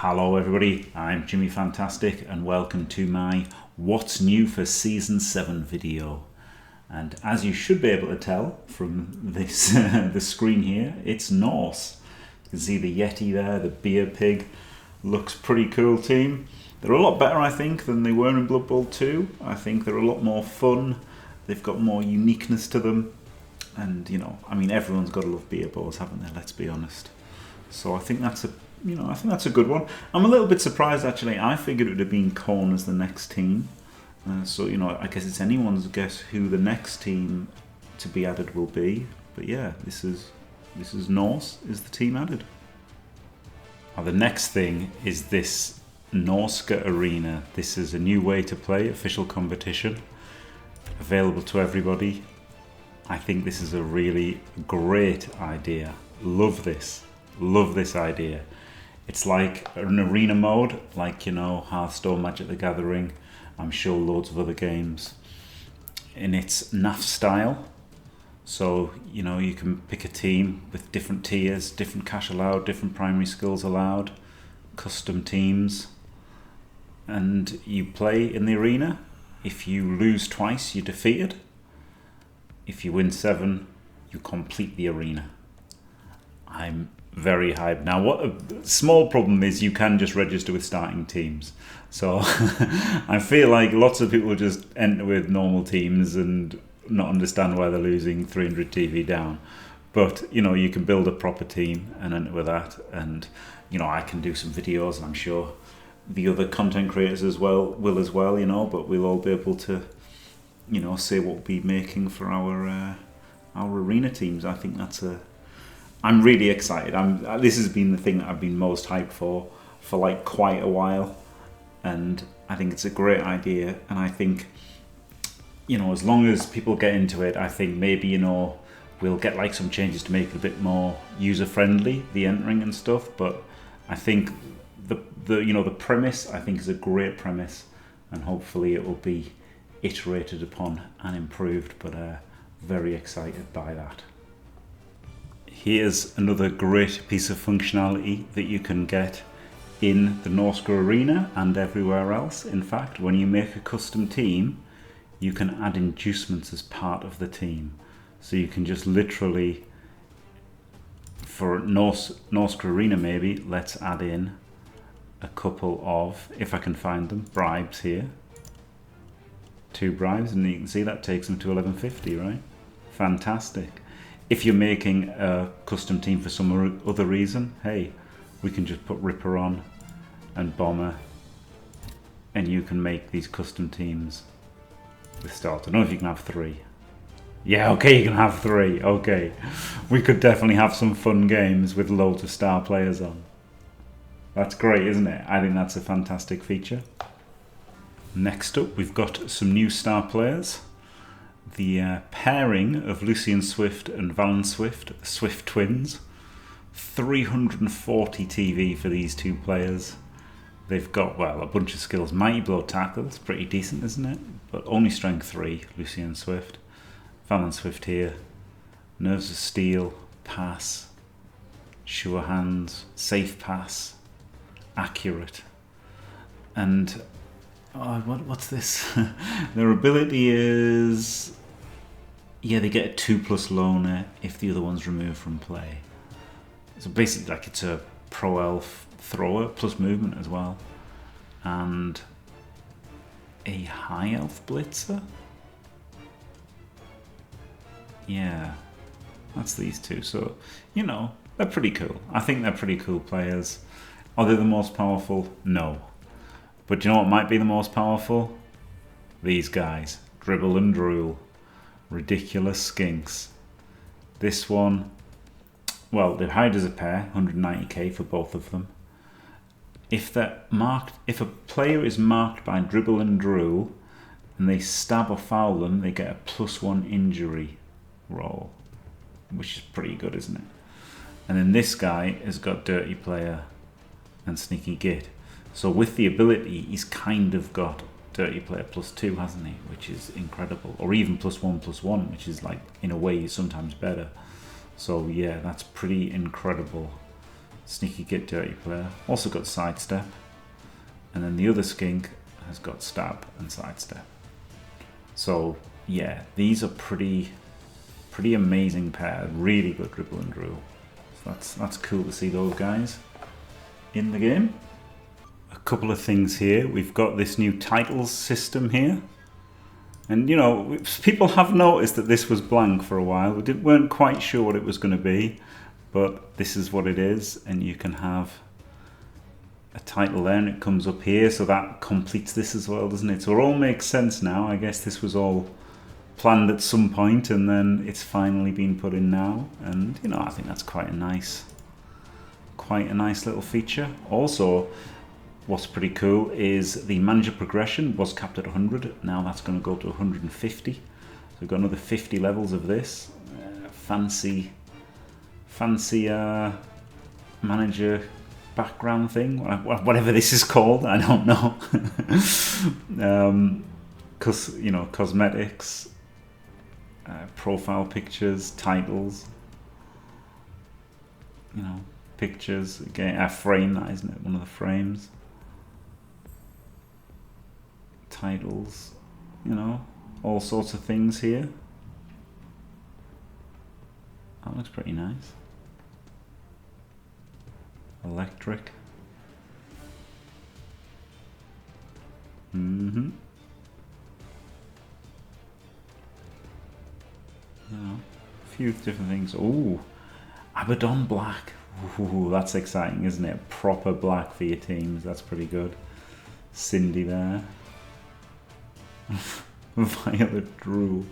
Hello everybody, I'm Jimmy Fantastic and welcome to my What's New for Season 7 video. And as you should be able to tell from this the screen here, it's Norse. You can see the Yeti there, the beer pig. Looks pretty cool team. They're a lot better I think than they were in Blood Bowl 2. I think they're a lot more fun. They've got more uniqueness to them. And you know, I mean everyone's got to love beer bowls, haven't they? Let's be honest. So I think that's a good one. I'm a little bit surprised actually. I figured it would have been Corn as the next team. So you know, I guess it's anyone's guess who the next team to be added will be. But yeah, this is Norse is the team added. Now the next thing is this Norsca arena. This is a new way to play official competition, available to everybody. I think this is a really great idea. Love this idea. It's like an arena mode, like, you know, Hearthstone, Magic the Gathering, I'm sure loads of other games. And it's NAF style. So, you know, you can pick a team with different tiers, different cash allowed, different primary skills allowed, custom teams. And you play in the arena. If you lose twice, you're defeated. If you win 7, you complete the arena. I'm very hyped. Now, what a small problem is you can just register with starting teams. So I feel like lots of people just enter with normal teams and not understand why they're losing 300 TV down. But, you know, you can build a proper team and enter with that. And, you know, I can do some videos and I'm sure the other content creators as well will as well, you know, but we'll all be able to, you know, say what we'll be making for our arena teams. I think I'm really excited. This has been the thing that I've been most hyped for like quite a while, and I think it's a great idea. And I think, you know, as long as people get into it, I think maybe, you know, we'll get like some changes to make it a bit more user friendly, the entering and stuff. But I think the premise I think is a great premise, and hopefully it will be iterated upon and improved. But very excited by that. Here's another great piece of functionality that you can get in the Norsca arena and everywhere else. In fact, when you make a custom team, you can add inducements as part of the team. So you can just literally, for Norsca arena maybe, let's add in a couple of, if I can find them, bribes here. 2 bribes, and you can see that takes them to 1150, right? Fantastic. If you're making a custom team for some other reason, hey, we can just put Ripper on and Bomber, and you can make these custom teams with start. I don't know if you can have 3. Yeah, okay, you can have 3. Okay, we could definitely have some fun games with loads of star players on. That's great, isn't it? I think that's a fantastic feature. Next up, we've got some new star players. The pairing of Lucian Swift and Valen Swift, Swift twins. 340 TV for these 2 players. They've got, well, a bunch of skills. Mighty Blow Tackle, it's pretty decent, isn't it? But only Strength 3, Lucian Swift. Valen Swift here. Nerves of Steel, Pass. Sure Hands, Safe Pass. Accurate. And what's this? Their ability is, yeah, they get a 2+ loner if the other one's removed from play. So basically, like, it's a pro elf thrower plus movement as well, and a high elf blitzer. Yeah, that's these 2. So, you know, they're pretty cool. I think they're pretty cool players. Are they the most powerful? No. But you know what might be the most powerful? These guys. Dribble and Drool. Ridiculous Skinks. This one, well, they're hide as a pair, 190k for both of them. If they're marked, if a player is marked by Dribble and Drool and they stab or foul them, they get a +1 injury roll, which is pretty good, isn't it? And then this guy has got Dirty Player and Sneaky Git. So with the ability, he's kind of got Dirty Player +2, hasn't he? Which is incredible. Or even +1/+1, which is, like, in a way, sometimes better. So yeah, that's pretty incredible Sneaky Git Dirty Player. Also got Sidestep. And then the other skink has got Stab and Sidestep. So yeah, these are pretty amazing pair. Really good dribble and drill. So that's cool to see those guys in the game. A couple of things here. We've got this new titles system here. And you know, people have noticed that this was blank for a while. We weren't quite sure what it was going to be, but this is what it is. And you can have a title there and it comes up here, so that completes this as well, doesn't it? So it all makes sense now. I guess this was all planned at some point and then it's finally been put in now. And you know, I think that's quite a nice little feature. Also, what's pretty cool is the manager progression was capped at 100. Now that's going to go to 150. So we've got another 50 levels of this. Fancy manager background thing, whatever this is called, I don't know. Because you know, cosmetics, profile pictures, titles, you know, pictures. Again, a frame, that isn't it? One of the frames. Titles, you know, all sorts of things here. That looks pretty nice. Electric. You know, a few different things. Ooh, Abaddon Black. Ooh, that's exciting, isn't it? Proper black for your teams. That's pretty good. Cindy there. Violet Drool.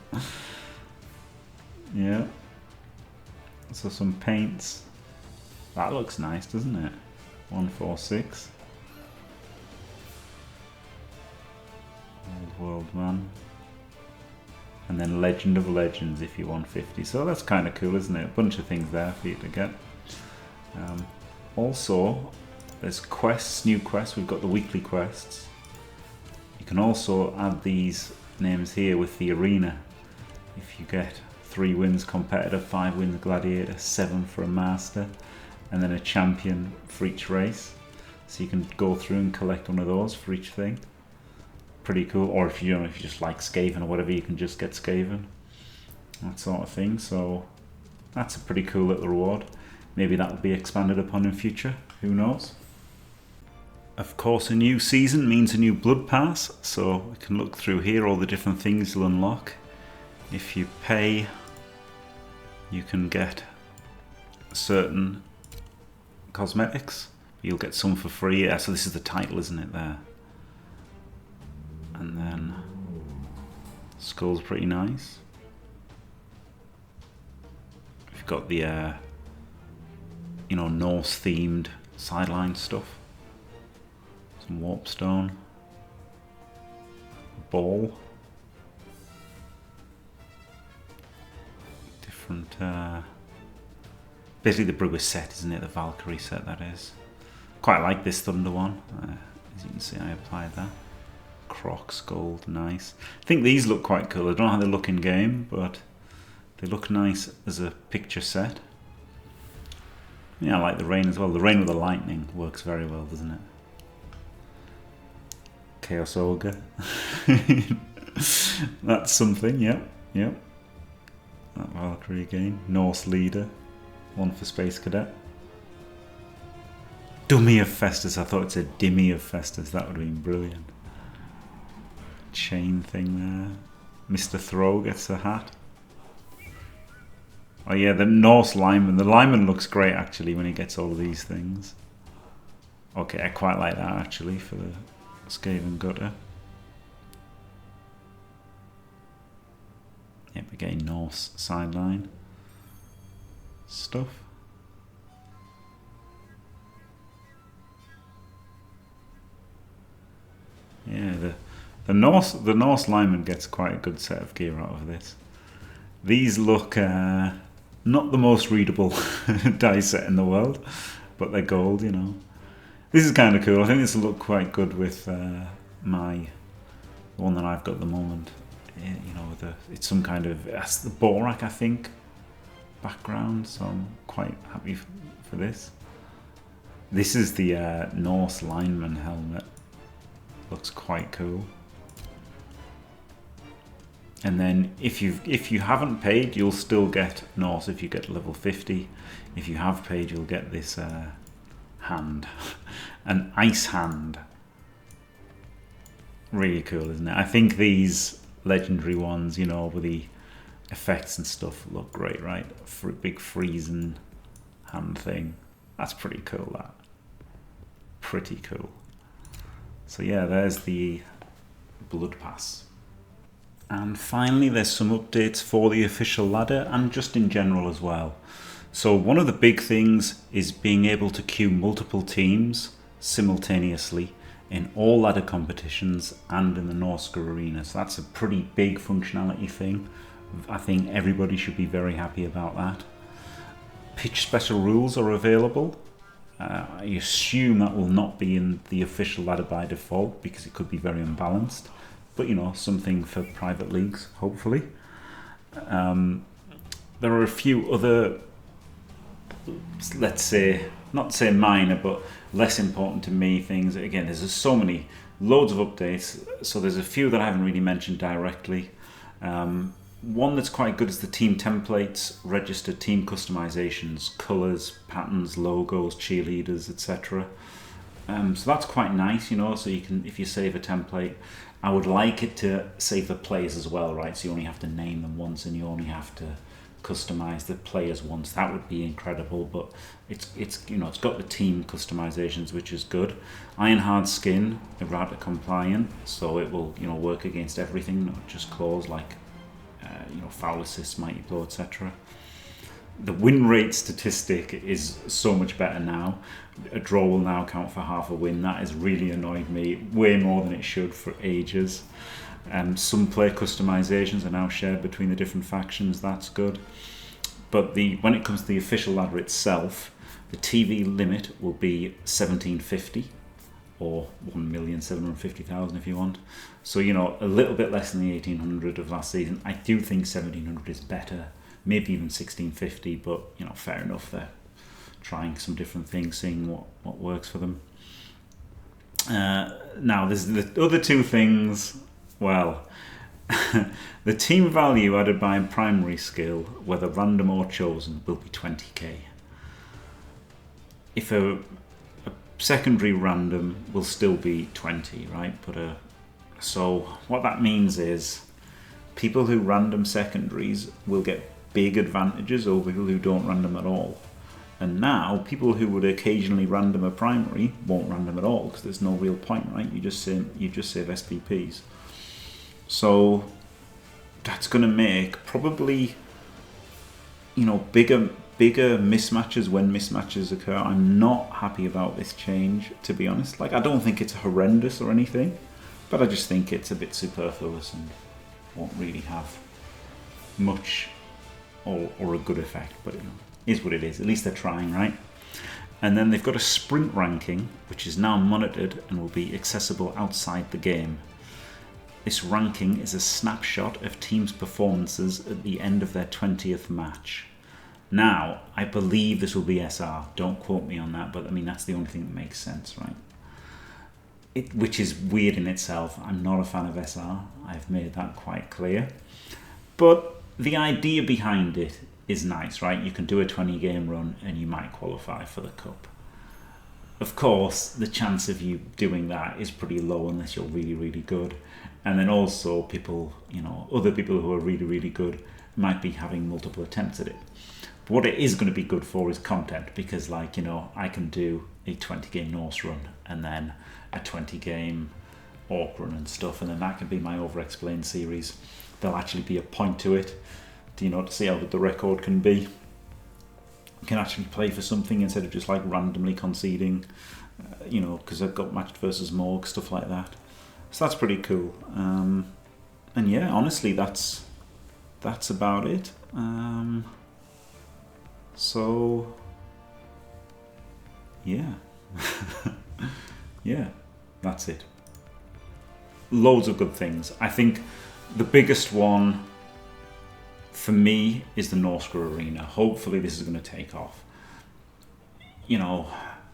Yeah. So some paints. That looks nice, doesn't it? 146. Old World Man. And then Legend of Legends if you want 50. So that's kind of cool, isn't it? A bunch of things there for you to get. Also, there's quests, new quests. We've got the weekly quests. You can also add these names here with the arena. If you get 3 wins competitive, 5 wins gladiator, 7 for a master, and then a champion for each race. So you can go through and collect one of those for each thing. Pretty cool. Or if you just like Skaven or whatever, you can just get Skaven. That sort of thing. So that's a pretty cool little reward. Maybe that will be expanded upon in future. Who knows? Of course, a new season means a new blood pass. So we can look through here, all the different things you'll unlock. If you pay, you can get certain cosmetics. You'll get some for free. Yeah, so this is the title, isn't it, there? And then skull's pretty nice. We've got the you know, Norse themed sideline stuff. Some warpstone. Ball. Different basically the Brewer set, isn't it? The Valkyrie set, that is. Quite like this Thunder one. As you can see, I applied that. Crocs, gold, nice. I think these look quite cool. I don't know how they look in game, but they look nice as a picture set. Yeah, I like the rain as well. The rain with the lightning works very well, doesn't it? Chaos Ogre. That's something, yep. That Valkyrie again. Norse Leader. One for Space Cadet. Dummy of Festus. I thought it said Dimmy of Festus. That would have been brilliant. Chain thing there. Mr. Throw gets a hat. Oh yeah, the Norse lineman. The lineman looks great actually when he gets all of these things. Okay, I quite like that actually for the Skaven Gutter. Yep, again Norse sideline stuff. Yeah, the Norse lineman gets quite a good set of gear out of this. These look not the most readable die set in the world, but they're gold, you know. This is kind of cool. I think this will look quite good with the one that I've got at the moment. You know, it's some kind of, that's the Borak, I think, background, so I'm quite happy for this. This is the Norse lineman helmet. Looks quite cool. And then if you haven't paid, you'll still get Norse if you get level 50. If you have paid, you'll get this hand, an ice hand. Really cool, isn't it? I think these legendary ones, you know, with the effects and stuff, look great, right? For a big freezing hand thing. That's pretty cool, that. Pretty cool. So yeah, there's the Blood Pass. And finally, there's some updates for the official ladder and just in general as well. So one of the big things is being able to queue multiple teams simultaneously in all ladder competitions and in the Norsca arena. So that's a pretty big functionality thing. I think everybody should be very happy about that. Pitch special rules are available. I assume that will not be in the official ladder by default because it could be very unbalanced. But you know, something for private leagues, hopefully. There are a few other, let's say, not say minor, but less important to me things. Again, there's just so many, loads of updates. So there's a few that I haven't really mentioned directly. One that's quite good is the team templates, registered team customizations, colors, patterns, logos, cheerleaders, etc. So that's quite nice, you know, so you can, if you save a template, I would like it to save the players as well, right? So you only have to name them once and you only have to customize the players once. That would be incredible, but it's you know, it's got the team customizations, which is good. Ironhard skin, errata compliant, so it will, you know, work against everything, not just claws like you know, foul assists, mighty blow, etc. The win rate statistic is so much better now. A draw will now count for half a win. That has really annoyed me way more than it should for ages. Some player customizations are now shared between the different factions. That's good. But when it comes to the official ladder itself, the TV limit will be 1750 or 1,750,000 if you want. So, you know, a little bit less than the 1800 of last season. I do think 1700 is better. Maybe even 1650, but you know, fair enough. They're trying some different things, seeing what works for them. Now, there's the other two things. Well, the team value added by a primary skill, whether random or chosen, will be 20k. If a secondary random will still be 20, right? But so what that means is people who random secondaries will get big advantages over people who don't random at all. And now people who would occasionally random a primary won't random at all because there's no real point, right? You just save SPPs. So that's going to make probably, you know, bigger mismatches when mismatches occur. I'm not happy about this change, to be honest. Like, I don't think it's horrendous or anything, but I just think it's a bit superfluous and won't really have much or a good effect, but you know, is what it is. At least they're trying, right? And then they've got a sprint ranking, which is now monitored and will be accessible outside the game. This ranking is a snapshot of teams' performances at the end of their 20th match. Now, I believe this will be SR. Don't quote me on that, but I mean, that's the only thing that makes sense, right? Which is weird in itself. I'm not a fan of SR. I've made that quite clear. But the idea behind it is nice, right? You can do a 20-game run and you might qualify for the cup. Of course, the chance of you doing that is pretty low unless you're really, really good. And then also people, you know, other people who are really, really good might be having multiple attempts at it. But what it is going to be good for is content, because, like, you know, I can do a 20-game Norse run and then a 20-game Orc run and stuff, and then that can be my over-explained series. There'll actually be a point to it, you know, to see how good the record can be. You can actually play for something instead of just like randomly conceding, you know, because I've got matched versus Morg, stuff like that. So that's pretty cool. And yeah, honestly, that's about it. So yeah, yeah, that's it. Loads of good things. I think the biggest one for me is the Norsca arena. Hopefully this is going to take off. You know,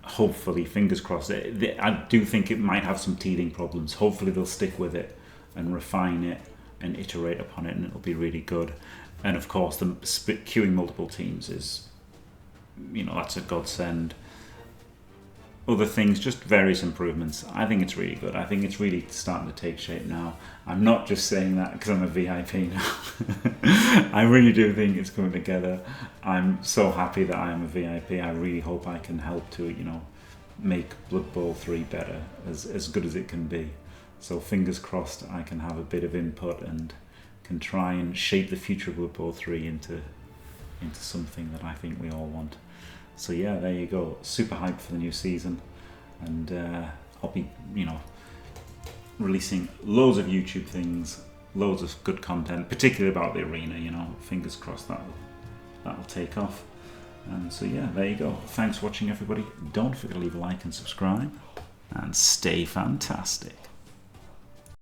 hopefully, fingers crossed, I do think it might have some teething problems. Hopefully they'll stick with it and refine it and iterate upon it, and it'll be really good. And of course, the queuing multiple teams is, that's a godsend. Other things, just various improvements. I think it's really good. I think it's really starting to take shape now. I'm not just saying that because I'm a VIP now. I really do think it's coming together. I'm so happy that I am a VIP. I really hope I can help to, make Blood Bowl 3 better, as good as it can be. So fingers crossed I can have a bit of input and can try and shape the future of Blood Bowl 3 into something that I think we all want. So yeah, there you go. Super hyped for the new season, and I'll be, releasing loads of YouTube things, loads of good content, particularly about the arena. Fingers crossed that'll take off. And so yeah, there you go. Thanks for watching, everybody. Don't forget to leave a like and subscribe, and stay fantastic.